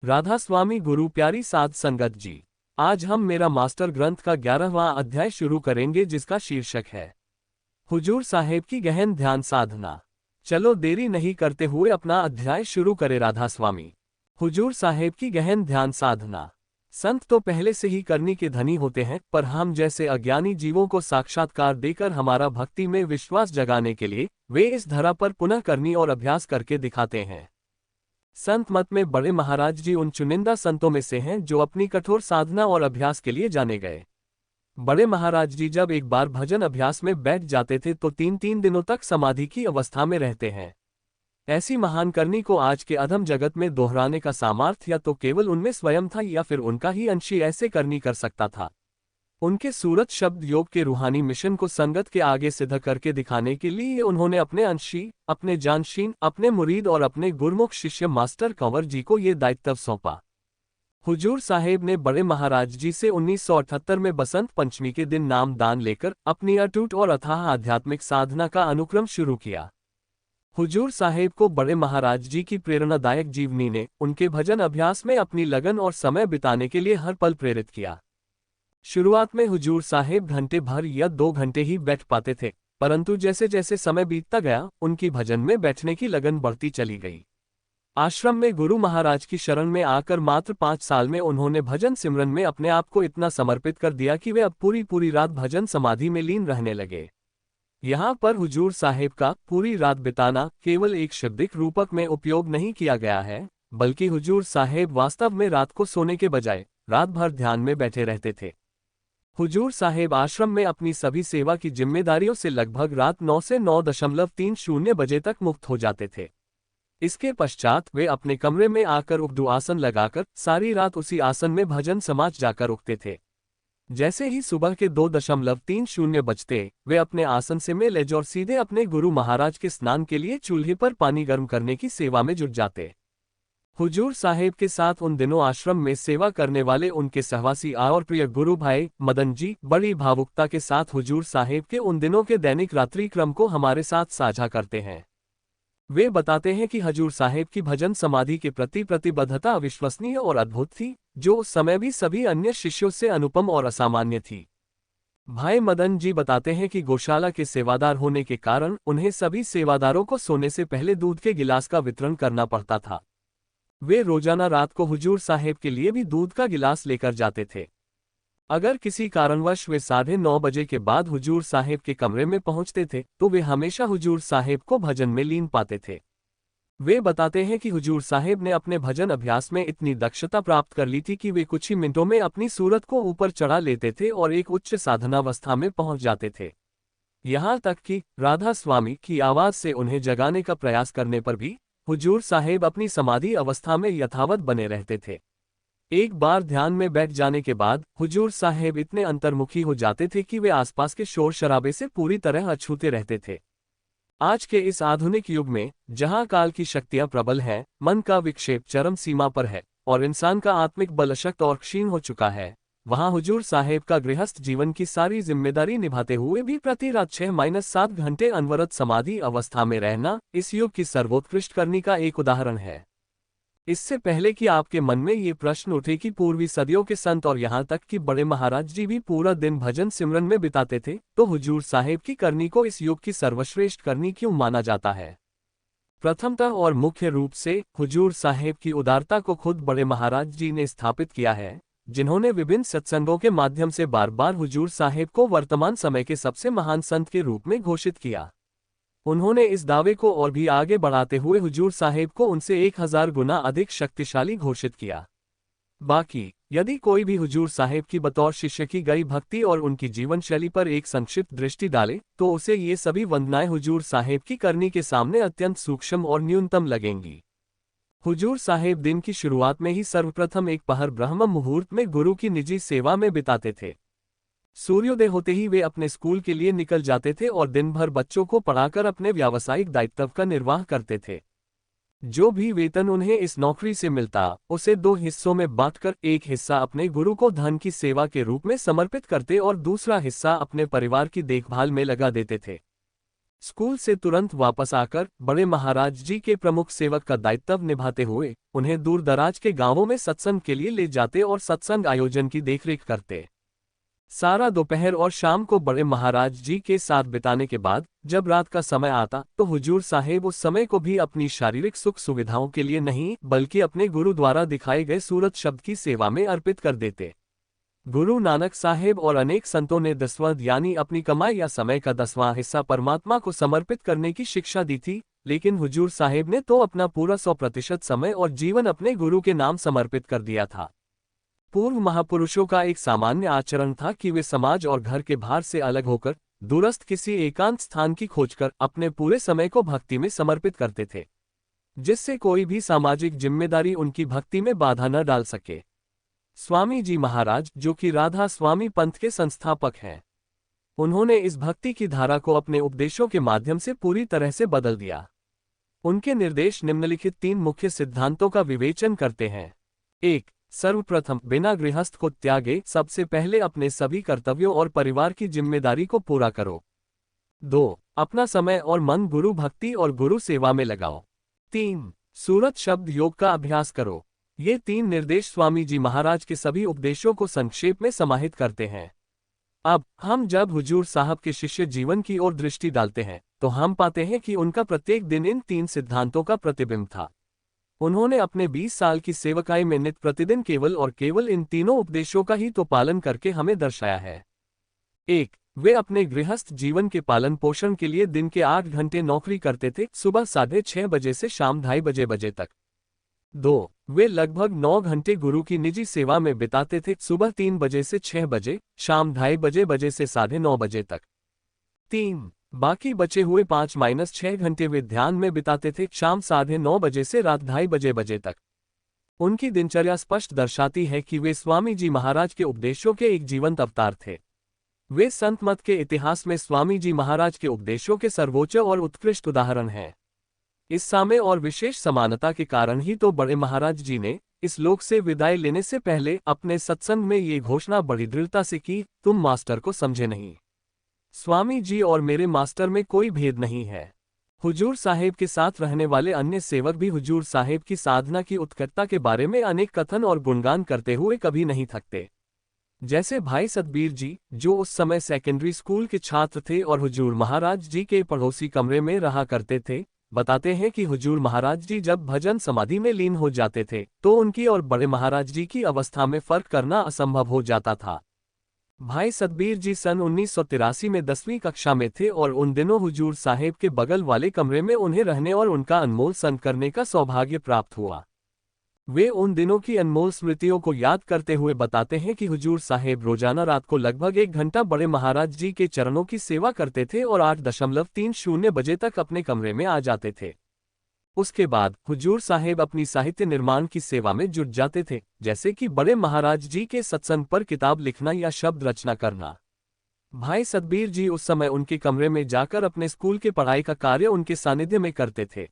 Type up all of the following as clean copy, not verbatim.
राधा स्वामी गुरु प्यारी साध संगत जी, आज हम मेरा मास्टर ग्रंथ का 11वां अध्याय शुरू करेंगे जिसका शीर्षक है हुजूर साहेब की गहन ध्यान साधना। चलो देरी नहीं करते हुए अपना अध्याय शुरू करें। राधा स्वामी। हुजूर साहेब की गहन ध्यान साधना। संत तो पहले से ही करनी के धनी होते हैं, पर हम जैसे अज्ञानी जीवों को साक्षात्कार देकर हमारा भक्ति में विश्वास जगाने के लिए वे इस धरा पर पुनः करनी और अभ्यास करके दिखाते हैं। संत मत में बड़े महाराज जी उन चुनिंदा संतों में से हैं जो अपनी कठोर साधना और अभ्यास के लिए जाने गए। बड़े महाराज जी जब एक बार भजन अभ्यास में बैठ जाते थे तो 3-3 दिनों तक समाधि की अवस्था में रहते हैं। ऐसी महान करनी को आज के अधम जगत में दोहराने का सामर्थ्य या तो केवल उनमें स्वयं था या फिर उनका ही अंशी ऐसे करनी कर सकता था। उनके सूरत शब्द योग के रूहानी मिशन को संगत के आगे सिद्ध करके दिखाने के लिए उन्होंने अपने अंशी, अपने जानशीन, अपने मुरीद और अपने गुरमुख शिष्य मास्टर कंवर जी को ये दायित्व सौंपा। हुजूर साहेब ने बड़े महाराज जी से 1978 में बसंत पंचमी के दिन नाम दान लेकर अपनी अटूट और अथाह आध्यात्मिक साधना का अनुक्रम शुरू किया। हुजूर साहेब को बड़े महाराज जी की प्रेरणादायक जीवनी ने उनके भजन अभ्यास में अपनी लगन और समय बिताने के लिए हर पल प्रेरित किया। शुरुआत में हुजूर साहेब घंटे भर या 2 घंटे ही बैठ पाते थे, परंतु जैसे जैसे समय बीतता गया उनकी भजन में बैठने की लगन बढ़ती चली गई। आश्रम में गुरु महाराज की शरण में आकर मात्र 5 साल में उन्होंने भजन सिमरन में अपने आप को इतना समर्पित कर दिया कि वे अब पूरी पूरी रात भजन समाधि में लीन रहने लगे। यहाँ पर हुजूर साहेब का पूरी रात बिताना केवल एक शाब्दिक रूपक में उपयोग नहीं किया गया है, बल्कि हुजूर साहेब वास्तव में रात को सोने के बजाय रात भर ध्यान में बैठे रहते थे। हुजूर साहेब आश्रम में अपनी सभी सेवा की जिम्मेदारियों से लगभग रात 9 से 9:30 बजे तक मुक्त हो जाते थे। इसके पश्चात वे अपने कमरे में आकर उपदु आसन लगाकर सारी रात उसी आसन में भजन समाज जाकर उठते थे। जैसे ही सुबह के 2:30 बजते वे अपने आसन से मेलेज और सीधे अपने गुरु महाराज के स्नान के लिए चूल्हे पर पानी गर्म करने की सेवा में जुट जाते। हुजूर साहेब के साथ उन दिनों आश्रम में सेवा करने वाले उनके सहवासी और प्रिय गुरु भाई मदन जी बड़ी भावुकता के साथ हुजूर साहेब के उन दिनों के दैनिक रात्रि क्रम को हमारे साथ साझा करते हैं। वे बताते हैं कि हुजूर साहेब की भजन समाधि के प्रति प्रतिबद्धता अविश्वसनीय और अद्भुत थी, जो उस समय भी सभी अन्य शिष्यों से अनुपम और असामान्य थी। भाई मदन जी बताते हैं कि गौशाला के सेवादार होने के कारण उन्हें सभी सेवादारों को सोने से पहले दूध के गिलास का वितरण करना पड़ता था। वे रोजाना रात को हुजूर साहेब के लिए भी दूध का गिलास लेकर जाते थे। अगर किसी कारणवश वे 9:30 बजे के बाद हुजूर साहेब के कमरे में पहुंचते थे तो वे हमेशा हुजूर साहेब को भजन में लीन पाते थे। वे बताते हैं कि हुजूर साहेब ने अपने भजन अभ्यास में इतनी दक्षता प्राप्त कर ली थी कि वे कुछ ही मिनटों में अपनी सूरत को ऊपर चढ़ा लेते थे और एक उच्च साधनावस्था में पहुंच जाते थे। यहाँ तक कि राधा स्वामी की आवाज से उन्हें जगाने का प्रयास करने पर भी हुजूर साहेब अपनी समाधि अवस्था में यथावत बने रहते थे। एक बार ध्यान में बैठ जाने के बाद हुजूर साहेब इतने अंतर्मुखी हो जाते थे कि वे आसपास के शोर शराबे से पूरी तरह अछूते रहते थे। आज के इस आधुनिक युग में जहां काल की शक्तियां प्रबल हैं, मन का विक्षेप चरम सीमा पर है और इंसान का आत्मिक बल अशक्त और क्षीण हो चुका है, वहां हुजूर साहेब का गृहस्थ जीवन की सारी जिम्मेदारी निभाते हुए भी प्रति रात 6-7 घंटे अनवरत समाधि अवस्था में रहना इस युग की सर्वोत्कृष्ट करनी का एक उदाहरण है। इससे पहले कि आपके मन में ये प्रश्न उठे कि पूर्वी सदियों के संत और यहाँ तक कि बड़े महाराज जी भी पूरा दिन भजन सिमरन में बिताते थे, तो हुजूर साहेब की करनी को इस युग की सर्वश्रेष्ठ करनी क्यों माना जाता है? प्रथमतः और मुख्य रूप से हुजूर साहेब की उदारता को खुद बड़े महाराज जी ने स्थापित किया है, जिन्होंने विभिन्न सत्संगों के माध्यम से बार बार हुजूर साहेब को वर्तमान समय के सबसे महान संत के रूप में घोषित किया। उन्होंने इस दावे को और भी आगे बढ़ाते हुए हुजूर साहेब को उनसे 1000 गुना अधिक शक्तिशाली घोषित किया। बाकी यदि कोई भी हुजूर साहेब की बतौर शिष्य की गई भक्ति और उनकी जीवन शैली पर एक संक्षिप्त दृष्टि डाले तो उसे ये सभी वंदनाएं हुजूर साहेब की करनी के सामने अत्यंत सूक्ष्म और न्यूनतम लगेंगी। हुजूर साहेब दिन की शुरुआत में ही सर्वप्रथम एक पहर ब्रह्म मुहूर्त में गुरु की निजी सेवा में बिताते थे। सूर्योदय होते ही वे अपने स्कूल के लिए निकल जाते थे और दिन भर बच्चों को पढ़ाकर अपने व्यावसायिक दायित्व का निर्वाह करते थे। जो भी वेतन उन्हें इस नौकरी से मिलता उसे 2 हिस्सों में बांटकर एक हिस्सा अपने गुरु को धन की सेवा के रूप में समर्पित करते और दूसरा हिस्सा अपने परिवार की देखभाल में लगा देते थे। स्कूल से तुरंत वापस आकर बड़े महाराज जी के प्रमुख सेवक का दायित्व निभाते हुए उन्हें दूर दराज के गांवों में सत्संग के लिए ले जाते और सत्संग आयोजन की देखरेख करते। सारा दोपहर और शाम को बड़े महाराज जी के साथ बिताने के बाद जब रात का समय आता तो हुजूर साहेब उस समय को भी अपनी शारीरिक सुख सुविधाओं के लिए नहीं बल्कि अपने गुरु द्वारा दिखाए गए सूरत शब्द की सेवा में अर्पित कर देते। गुरु नानक साहेब और अनेक संतों ने 10वां यानी अपनी कमाई या समय का 10वां हिस्सा परमात्मा को समर्पित करने की शिक्षा दी थी, लेकिन हुजूर साहेब ने तो अपना पूरा 100% समय और जीवन अपने गुरु के नाम समर्पित कर दिया था। पूर्व महापुरुषों का एक सामान्य आचरण था कि वे समाज और घर के भार से अलग होकर दूरस्थ किसी एकांत स्थान की खोज कर अपने पूरे समय को भक्ति में समर्पित करते थे, जिससे कोई भी सामाजिक जिम्मेदारी उनकी भक्ति में बाधा न डाल सके। स्वामी जी महाराज, जो कि राधा स्वामी पंथ के संस्थापक हैं, उन्होंने इस भक्ति की धारा को अपने उपदेशों के माध्यम से पूरी तरह से बदल दिया। उनके निर्देश निम्नलिखित 3 मुख्य सिद्धांतों का विवेचन करते हैं। 1. सर्वप्रथम, बिना गृहस्थ को त्यागे सबसे पहले अपने सभी कर्तव्यों और परिवार की जिम्मेदारी को पूरा करो। 2. अपना समय और मन गुरु भक्ति और गुरु सेवा में लगाओ। 3. सूरत शब्द योग का अभ्यास करो। ये 3 निर्देश स्वामी जी महाराज के सभी उपदेशों को संक्षेप में समाहित करते हैं। अब हम जब हुजूर साहब के शिष्य जीवन की ओर दृष्टि डालते हैं तो हम पाते हैं कि उनका प्रत्येक दिन इन 3 सिद्धांतों का प्रतिबिंब था। उन्होंने अपने 20 साल की सेवकाई में नित्य प्रतिदिन केवल और केवल इन तीनों उपदेशों का ही तो पालन करके हमें दर्शाया है। 1. वे अपने गृहस्थ जीवन के पालन पोषण के लिए दिन के 8 घंटे नौकरी करते थे, सुबह 6:30 बजे से शाम 2:30 बजे तक। 2. वे लगभग 9 घंटे गुरु की निजी सेवा में बिताते थे, सुबह 3 बजे से 6 बजे, शाम 2:30 से 9:30 बजे तक। 3. बाकी बचे हुए 5-6 घंटे वे ध्यान में बिताते थे, शाम 9:30 बजे से रात 2:30 बजे तक। उनकी दिनचर्या स्पष्ट दर्शाती है कि वे स्वामी जी महाराज के उपदेशों के एक जीवंत अवतार थे। वे संत मत के इतिहास में स्वामी जी महाराज के उपदेशों के सर्वोच्च और उत्कृष्ट उदाहरण हैं। इस साम्य और विशेष समानता के कारण ही तो बड़े महाराज जी ने इस लोक से विदाई लेने से पहले अपने सत्संग में ये घोषणा बड़ी दृढ़ता से की, तुम मास्टर को समझे नहीं। स्वामी जी और मेरे मास्टर में कोई भेद नहीं है। हुजूर साहेब के साथ रहने वाले अन्य सेवक भी हुजूर साहेब की साधना की उत्कटता के बारे में अनेक कथन और गुणगान करते हुए कभी नहीं थकते। जैसे भाई सतबीर जी, जो उस समय सेकेंडरी स्कूल के छात्र थे और हुजूर महाराज जी के पड़ोसी कमरे में रहा करते थे, बताते हैं कि हुजूर महाराज जी जब भजन समाधि में लीन हो जाते थे तो उनकी और बड़े महाराज जी की अवस्था में फर्क करना असंभव हो जाता था। भाई सतबीर जी सन 1983 में 10वीं कक्षा में थे और उन दिनों हुजूर साहेब के बगल वाले कमरे में उन्हें रहने और उनका अनमोल संग करने का सौभाग्य प्राप्त हुआ। वे उन दिनों की अनमोल स्मृतियों को याद करते हुए बताते हैं कि हुजूर साहेब रोजाना रात को लगभग 1 घंटा बड़े महाराज जी के चरणों की सेवा करते थे और 8:30 बजे तक अपने कमरे में आ जाते थे। उसके बाद हुजूर साहेब अपनी साहित्य निर्माण की सेवा में जुट जाते थे, जैसे कि बड़े महाराज जी के सत्संग पर किताब लिखना या शब्द रचना करना। भाई सतबीर जी उस समय उनके कमरे में जाकर अपने स्कूल के पढ़ाई का कार्य उनके सानिध्य में करते थे।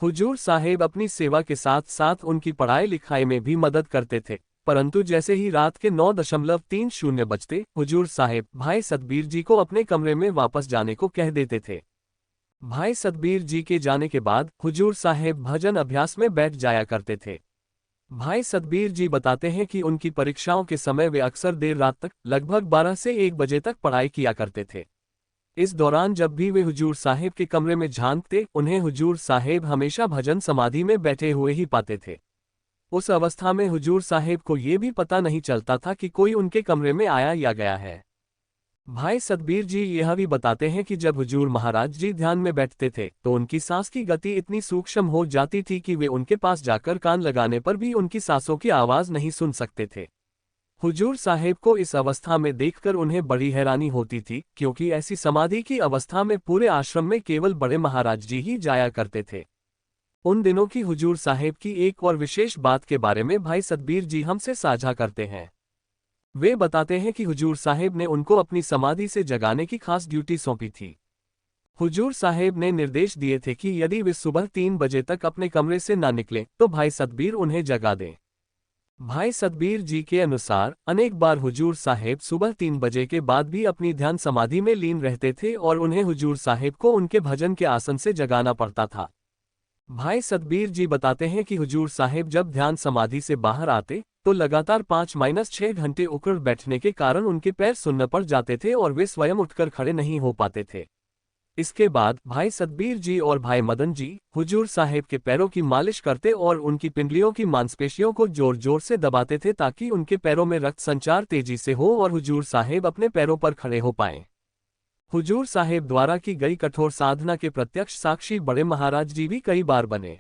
हुजूर साहेब अपनी सेवा के साथ साथ उनकी पढ़ाई लिखाई में भी मदद करते थे, परंतु जैसे ही रात के 9:30 बजते हुजूर साहेब भाई सतबीर जी को अपने कमरे में वापस जाने को कह देते थे। भाई सतबीर जी के जाने के बाद हुजूर साहेब भजन अभ्यास में बैठ जाया करते थे। भाई सतबीर जी बताते हैं कि उनकी परीक्षाओं के समय वे अक्सर देर रात तक लगभग 12 से 1 बजे तक पढ़ाई किया करते थे। इस दौरान जब भी वे हुजूर साहेब के कमरे में झांकते, उन्हें हुजूर साहेब हमेशा भजन समाधि में बैठे हुए ही पाते थे। उस अवस्था में हुजूर साहेब को ये भी पता नहीं चलता था कि कोई उनके कमरे में आया या गया है। भाई सतबीर जी यह भी बताते हैं कि जब हुजूर महाराज जी ध्यान में बैठते थे तो उनकी सांस की गति इतनी सूक्ष्म हो जाती थी कि वे उनके पास जाकर कान लगाने पर भी उनकी सांसों की आवाज नहीं सुन सकते थे। हुजूर साहेब को इस अवस्था में देखकर उन्हें बड़ी हैरानी होती थी, क्योंकि ऐसी समाधि की अवस्था में पूरे आश्रम में केवल बड़े महाराज जी ही जाया करते थे। उन दिनों की हुजूर साहेब की एक और विशेष बात के बारे में भाई सतबीर जी हमसे साझा करते हैं। वे बताते हैं कि हुजूर साहेब ने उनको अपनी समाधि से जगाने की खास ड्यूटी सौंपी थी। हुजूर साहेब ने निर्देश दिए थे कि यदि वे सुबह 3 बजे तक अपने कमरे से ना निकलें तो भाई सतबीर उन्हें जगा दें। भाई सतबीर जी के अनुसार अनेक बार हुजूर साहेब सुबह 3 बजे के बाद भी अपनी ध्यान समाधि में लीन रहते थे और उन्हें हुजूर साहेब को उनके भजन के आसन से जगाना पड़ता था। भाई सतबीर जी बताते हैं कि हुजूर साहेब जब ध्यान समाधि से बाहर आते तो लगातार 5-6 घंटे उखड़ बैठने के कारण उनके पैर सुन्न पड़ जाते थे और वे स्वयं उठकर खड़े नहीं हो पाते थे। इसके बाद भाई सतबीर जी और भाई मदन जी हुजूर साहेब के पैरों की मालिश करते और उनकी पिंडलियों की मांसपेशियों को जोर जोर से दबाते थे ताकि उनके पैरों में रक्त संचार तेजी से हो और हुजूर साहेब अपने पैरों पर खड़े हो पाएं। हुजूर साहेब द्वारा की गई कठोर साधना के प्रत्यक्ष साक्षी बड़े महाराज जी भी कई बार बने।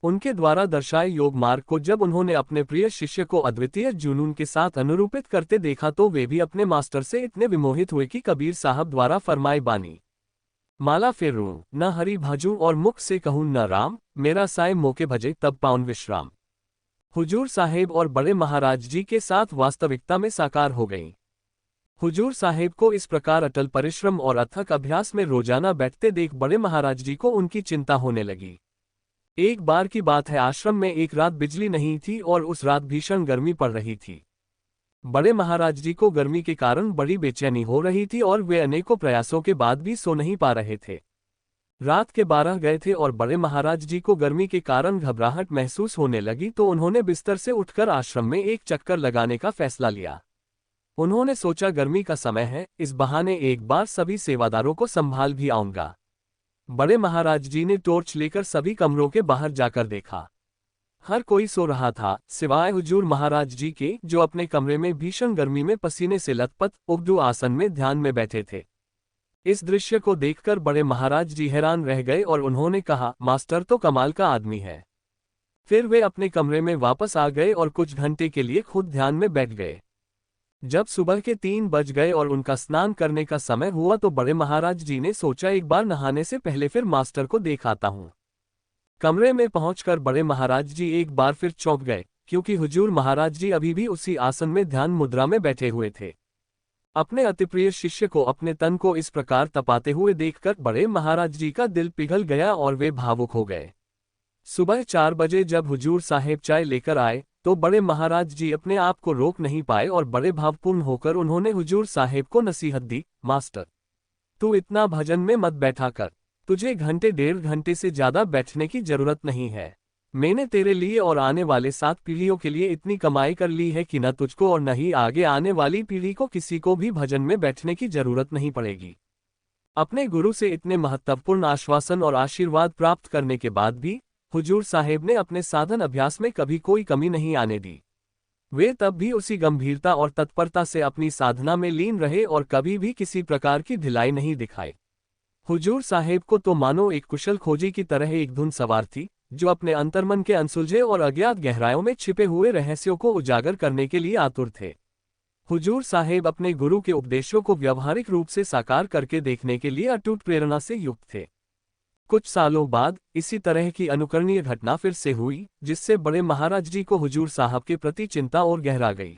उनके द्वारा दर्शाए योग मार्ग को जब उन्होंने अपने प्रिय शिष्य को अद्वितीय जुनून के साथ अनुरूपित करते देखा तो वे भी अपने मास्टर से इतने विमोहित हुए कि कबीर साहब द्वारा फरमाई बानी माला फेरूं न हरि भजूं और मुख से कहूं न राम, मेरा साय मोके भजे तब पाउन विश्राम। हुजूर साहेब और बड़े महाराज जी के साथ वास्तविकता में साकार हो गईं। हुजूर साहेब को इस प्रकार अटल परिश्रम और अथक अभ्यास में रोजाना बैठते देख बड़े महाराज जी को उनकी चिंता होने लगी। एक बार की बात है, आश्रम में एक रात बिजली नहीं थी और उस रात भीषण गर्मी पड़ रही थी। बड़े महाराज जी को गर्मी के कारण बड़ी बेचैनी हो रही थी और वे अनेकों प्रयासों के बाद भी सो नहीं पा रहे थे। रात के 12 गए थे और बड़े महाराज जी को गर्मी के कारण घबराहट महसूस होने लगी तो उन्होंने बिस्तर से उठकर आश्रम में एक चक्कर लगाने का फैसला लिया। उन्होंने सोचा गर्मी का समय है, इस बहाने एक बार सभी सेवादारों को संभाल भी आऊंगा। बड़े महाराज जी ने टॉर्च लेकर सभी कमरों के बाहर जाकर देखा। हर कोई सो रहा था सिवाय हुजूर महाराज जी के, जो अपने कमरे में भीषण गर्मी में पसीने से लथपथ उबडू आसन में ध्यान में बैठे थे। इस दृश्य को देखकर बड़े महाराज जी हैरान रह गए और उन्होंने कहा, मास्टर तो कमाल का आदमी है। फिर वे अपने कमरे में वापस आ गए और कुछ घंटे के लिए खुद ध्यान में बैठ गए। जब सुबह के 3 बज गए और उनका स्नान करने का समय हुआ तो बड़े महाराज जी ने सोचा एक बार नहाने से पहले फिर मास्टर को देख आता हूं। कमरे में पहुंचकर बड़े महाराज जी एक बार फिर चौंक गए, क्योंकि हुजूर महाराज जी अभी भी उसी आसन में ध्यान मुद्रा में बैठे हुए थे। अपने अतिप्रिय शिष्य को अपने तन को इस प्रकार तपाते हुए देखकर बड़े महाराज जी का दिल पिघल गया और वे भावुक हो गए। सुबह 4 बजे जब हुजूर साहेब चाय लेकर आए तो बड़े महाराज जी अपने आप को रोक नहीं पाए और बड़े भावपूर्ण होकर उन्होंने हुजूर साहेब को नसीहत दी, मास्टर तू इतना भजन में मत बैठा कर, तुझे घंटे 1.5 घंटे से ज्यादा बैठने की जरूरत नहीं है। मैंने तेरे लिए और आने वाले 7 पीढ़ियों के लिए इतनी कमाई कर ली है कि न तुझको और न ही आगे आने वाली पीढ़ी को किसी को भी भजन में बैठने की जरूरत नहीं पड़ेगी। अपने गुरु से इतने महत्वपूर्ण आश्वासन और आशीर्वाद प्राप्त करने के बाद भी हुजूर साहेब ने अपने साधन अभ्यास में कभी कोई कमी नहीं आने दी। वे तब भी उसी गंभीरता और तत्परता से अपनी साधना में लीन रहे और कभी भी किसी प्रकार की ढिलाई नहीं दिखाई। हुजूर साहेब को तो मानो एक कुशल खोजी की तरह एक धुन सवार थी, जो अपने अंतर्मन के अनसुलझे और अज्ञात गहराइयों में छिपे हुए रहस्यों को उजागर करने के लिए आतुर थे। हुजूर साहेब अपने गुरु के उपदेशों को व्यावहारिक रूप से साकार करके देखने के लिए अटूट प्रेरणा से युक्त थे। कुछ सालों बाद इसी तरह की अनुकरणीय घटना फिर से हुई, जिससे बड़े महाराज जी को हुजूर साहब के प्रति चिंता और गहरा गई।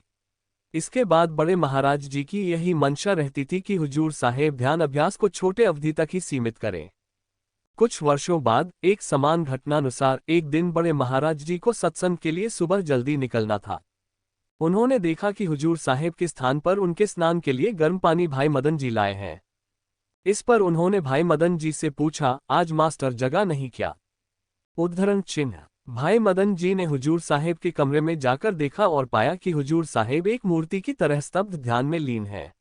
इसके बाद बड़े महाराज जी की यही मंशा रहती थी कि हुजूर साहेब ध्यान अभ्यास को छोटे अवधि तक ही सीमित करें। कुछ वर्षों बाद एक समान घटनानुसार एक दिन बड़े महाराज जी को सत्संग के लिए सुबह जल्दी निकलना था। उन्होंने देखा कि हुजूर साहेब के स्थान पर उनके स्नान के लिए गर्म पानी भाई मदन जी लाए हैं। इस पर उन्होंने भाई मदन जी से पूछा, आज मास्टर जगा नहीं क्या? उद्धरण चिन्ह। भाई मदन जी ने हुजूर साहेब के कमरे में जाकर देखा और पाया कि हुजूर साहेब एक मूर्ति की तरह स्तब्ध ध्यान में लीन है।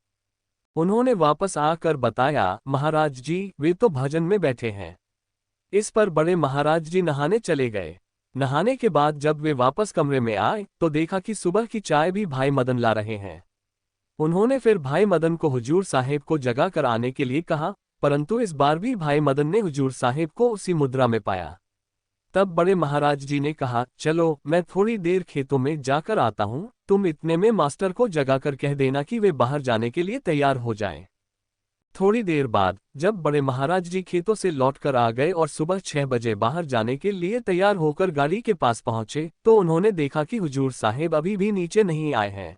उन्होंने वापस आकर बताया, महाराज जी वे तो भजन में बैठे हैं। इस पर बड़े महाराज जी नहाने चले गए। नहाने के बाद जब वे वापस कमरे में आए तो देखा कि सुबह की चाय भी भाई मदन ला रहे हैं। उन्होंने फिर भाई मदन को हुजूर साहेब को जगा कर आने के लिए कहा, परंतु इस बार भी भाई मदन ने हुजूर साहेब को उसी मुद्रा में पाया। तब बड़े महाराज जी ने कहा, चलो मैं थोड़ी देर खेतों में जाकर आता हूँ, तुम इतने में मास्टर को जगाकर कह देना कि वे बाहर जाने के लिए तैयार हो जाएं। थोड़ी देर बाद जब बड़े महाराज जी खेतों से लौटकर आ गए और सुबह 6 बजे बाहर जाने के लिए तैयार होकर गाड़ी के पास पहुंचे तो उन्होंने देखा कि हुजूर साहेब अभी भी नीचे नहीं आए हैं।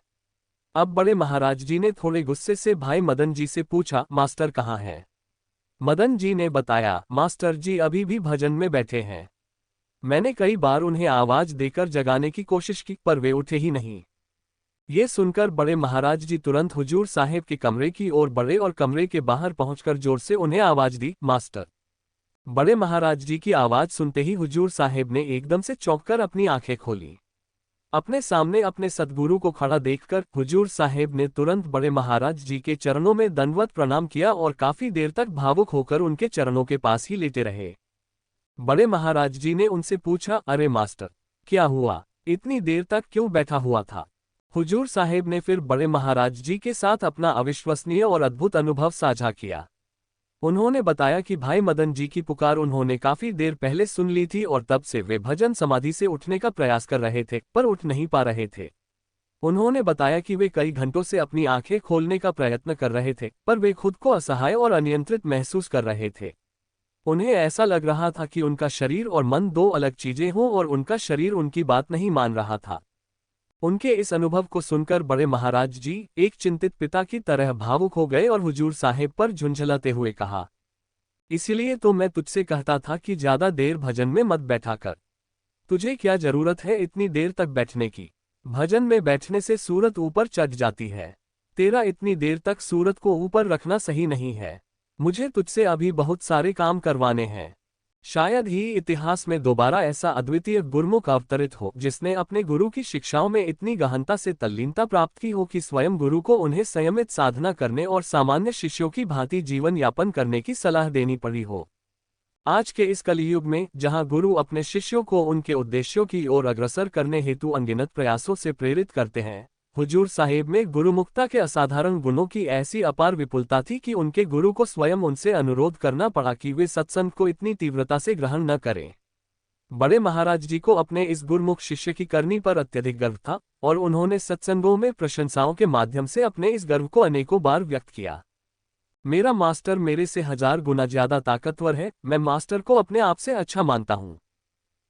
अब बड़े महाराज जी ने थोड़े गुस्से से भाई मदन जी से पूछा, मास्टर कहाँ हैं? मदन जी ने बताया, मास्टर जी अभी भी भजन में बैठे हैं। मैंने कई बार उन्हें आवाज देकर जगाने की कोशिश की पर वे उठे ही नहीं। ये सुनकर बड़े महाराज जी तुरंत हुजूर साहेब के कमरे की ओर बढ़े और कमरे के बाहर पहुंचकर जोर से उन्हें आवाज दी, मास्टर। बड़े महाराज जी की आवाज सुनते ही हुजूर साहेब ने एकदम से चौंककर अपनी आंखें खोली। अपने सामने अपने सद्गुरु को खड़ा देखकर हुजूर साहेब ने तुरंत बड़े महाराज जी के चरणों में दंडवत प्रणाम किया और काफी देर तक भावुक होकर उनके चरणों के पास ही लेटे रहे। बड़े महाराज जी ने उनसे पूछा, अरे मास्टर, क्या हुआ, इतनी देर तक क्यों बैठा हुआ था? हुजूर साहेब ने फिर बड़े महाराज जी के साथ अपना अविश्वसनीय और अद्भुत अनुभव साझा किया। उन्होंने बताया कि भाई मदन जी की पुकार उन्होंने काफी देर पहले सुन ली थी और तब से वे भजन समाधि से उठने का प्रयास कर रहे थे पर उठ नहीं पा रहे थे। उन्होंने बताया कि वे कई घंटों से अपनी आंखें खोलने का प्रयत्न कर रहे थे पर वे खुद को असहाय और अनियंत्रित महसूस कर रहे थे। उन्हें ऐसा लग रहा था कि उनका शरीर और मन दो अलग चीजें हों और उनका शरीर उनकी बात नहीं मान रहा था। उनके इस अनुभव को सुनकर बड़े महाराज जी एक चिंतित पिता की तरह भावुक हो गए और हुजूर साहेब पर झुंझलाते हुए कहा, इसलिए तो मैं तुझसे कहता था कि ज्यादा देर भजन में मत बैठा कर। तुझे क्या जरूरत है इतनी देर तक बैठने की? भजन में बैठने से सूरत ऊपर चढ़ जाती है। तेरा इतनी देर तक सूरत को ऊपर रखना सही नहीं है। मुझे तुझसे अभी बहुत सारे काम करवाने हैं। शायद ही इतिहास में दोबारा ऐसा अद्वितीय गुरुमुख अवतरित हो जिसने अपने गुरु की शिक्षाओं में इतनी गहनता से तल्लीनता प्राप्त की हो कि स्वयं गुरु को उन्हें संयमित साधना करने और सामान्य शिष्यों की भांति जीवन यापन करने की सलाह देनी पड़ी हो। आज के इस कलियुग में जहां गुरु अपने शिष्यों को उनके उद्देश्यों की ओर अग्रसर करने हेतु अनगिनत प्रयासों से प्रेरित करते हैं, हुजूर साहेब में गुरुमुखता के असाधारण गुणों की ऐसी अपार विपुलता थी कि उनके गुरु को स्वयं उनसे अनुरोध करना पड़ा कि वे सत्संग को इतनी तीव्रता से ग्रहण न करें। बड़े महाराज जी को अपने इस गुरुमुख शिष्य की करनी पर अत्यधिक गर्व था और उन्होंने सत्संगों में प्रशंसाओं के माध्यम से अपने इस गर्व को अनेकों बार व्यक्त किया। मेरा मास्टर मेरे से 1000 गुना ज्यादा ताकतवर है, मैं मास्टर को अपने आप से अच्छा मानता हूँ।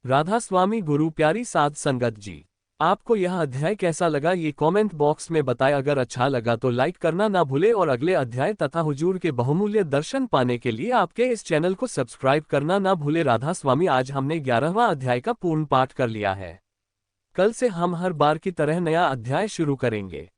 राधा स्वामी गुरु प्यारी साध संगत जी, आपको यह अध्याय कैसा लगा ये कमेंट बॉक्स में बताएं। अगर अच्छा लगा तो लाइक करना ना भूले और अगले अध्याय तथा हुजूर के बहुमूल्य दर्शन पाने के लिए आपके इस चैनल को सब्सक्राइब करना ना भूले। राधा स्वामी, आज हमने 11वां अध्याय का पूर्ण पाठ कर लिया है। कल से हम हर बार की तरह नया अध्याय शुरू करेंगे।